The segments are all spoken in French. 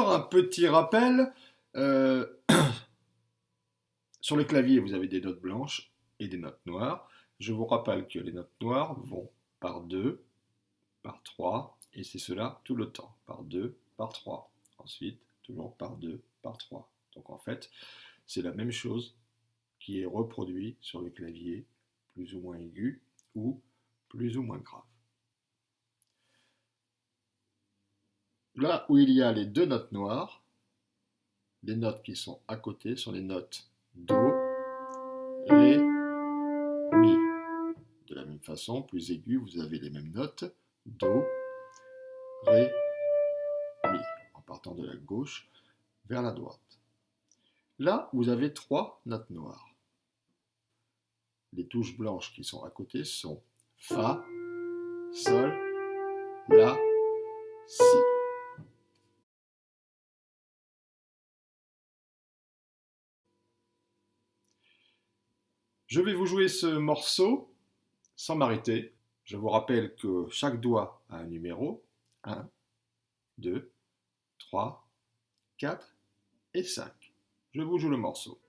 Un petit rappel, euh, sur le clavier, vous avez des notes blanches et des notes noires. Je vous rappelle que les notes noires vont par 2, par 3, et c'est cela tout le temps, par 2, par 3. Ensuite, toujours par 2, par 3. Donc en fait, c'est la même chose qui est reproduit sur le clavier, plus ou moins aigu ou plus ou moins grave. Là où il y a les deux notes noires, les notes qui sont à côté sont les notes Do, Ré, Mi. De la même façon, plus aigu, vous avez les mêmes notes Do, Ré, Mi, en partant de la gauche vers la droite. Là, vous avez trois notes noires. Les touches blanches qui sont à côté sont Fa, Sol, La, Si. Je vais vous jouer ce morceau sans m'arrêter. Je vous rappelle que chaque doigt a un numéro. 1, 2, 3, 4 et 5. Je vous joue le morceau.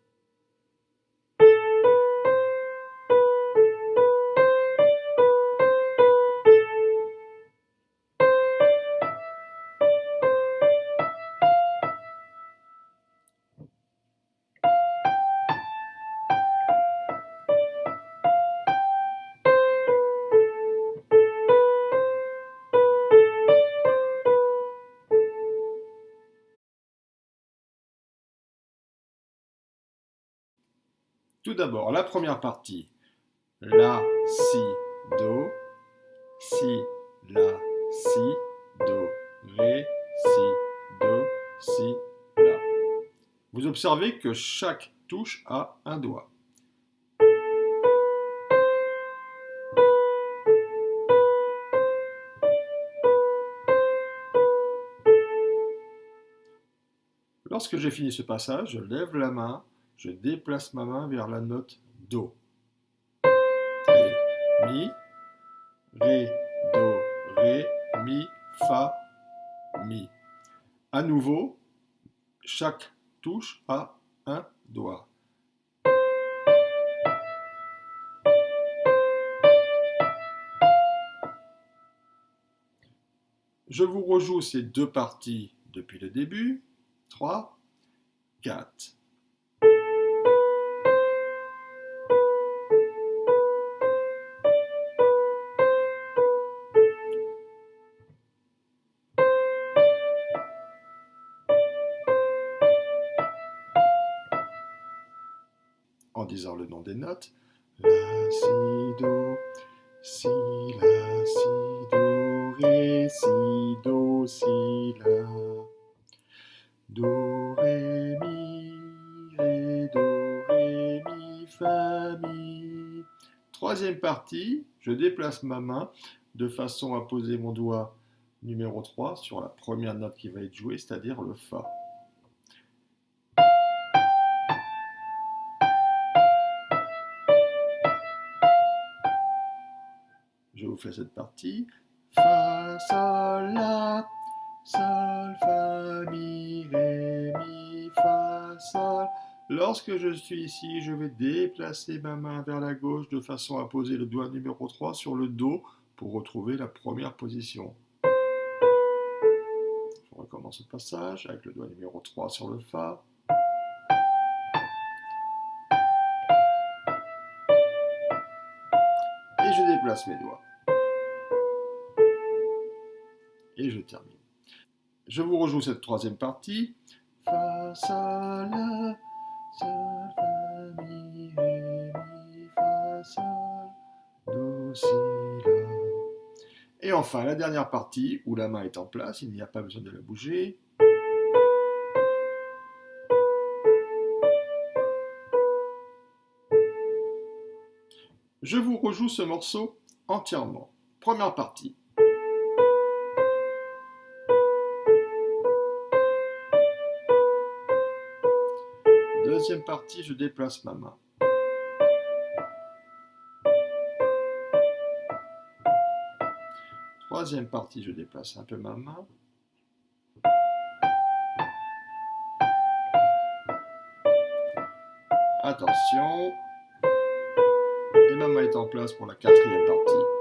Tout d'abord, la première partie. La, Si, Do, Si, La, Si, Do, Ré, Si, Do, Si, La. Vous observez que chaque touche a un doigt. Lorsque j'ai fini ce passage, je lève la main, je déplace ma main vers la note Do. Ré, Mi, Ré, Do, Ré, Mi, Fa, Mi. À nouveau, chaque touche a un doigt. Je vous rejoue ces deux parties depuis le début. 3, 4. En disant le nom des notes. La, si, do, si, la, si, do, ré, si, do, si, la. Do, ré, mi, do, ré, mi, fa, mi. Troisième partie, je déplace ma main de façon à poser mon doigt numéro 3 sur la première note qui va être jouée, c'est-à-dire le Fa. Je vous fais cette partie. Fa, sol, la, sol, fa, mi, ré, mi, fa, sol. Lorsque je suis ici, je vais déplacer ma main vers la gauche de façon à poser le doigt numéro 3 sur le Do pour retrouver la première position. Je recommence le passage avec le doigt numéro 3 sur le Fa. Et je déplace mes doigts. Et je termine. Je vous rejoue cette troisième partie. Fa, sol, la, sol, fa, mi, ré, mi, fa, sol, do, si, la. Et enfin, la dernière partie où la main est en place, il n'y a pas besoin de la bouger. Je vous rejoue ce morceau entièrement. Première partie. Deuxième partie, je déplace ma main. Troisième partie, je déplace un peu ma main. Attention. Et la main est en place pour la quatrième partie.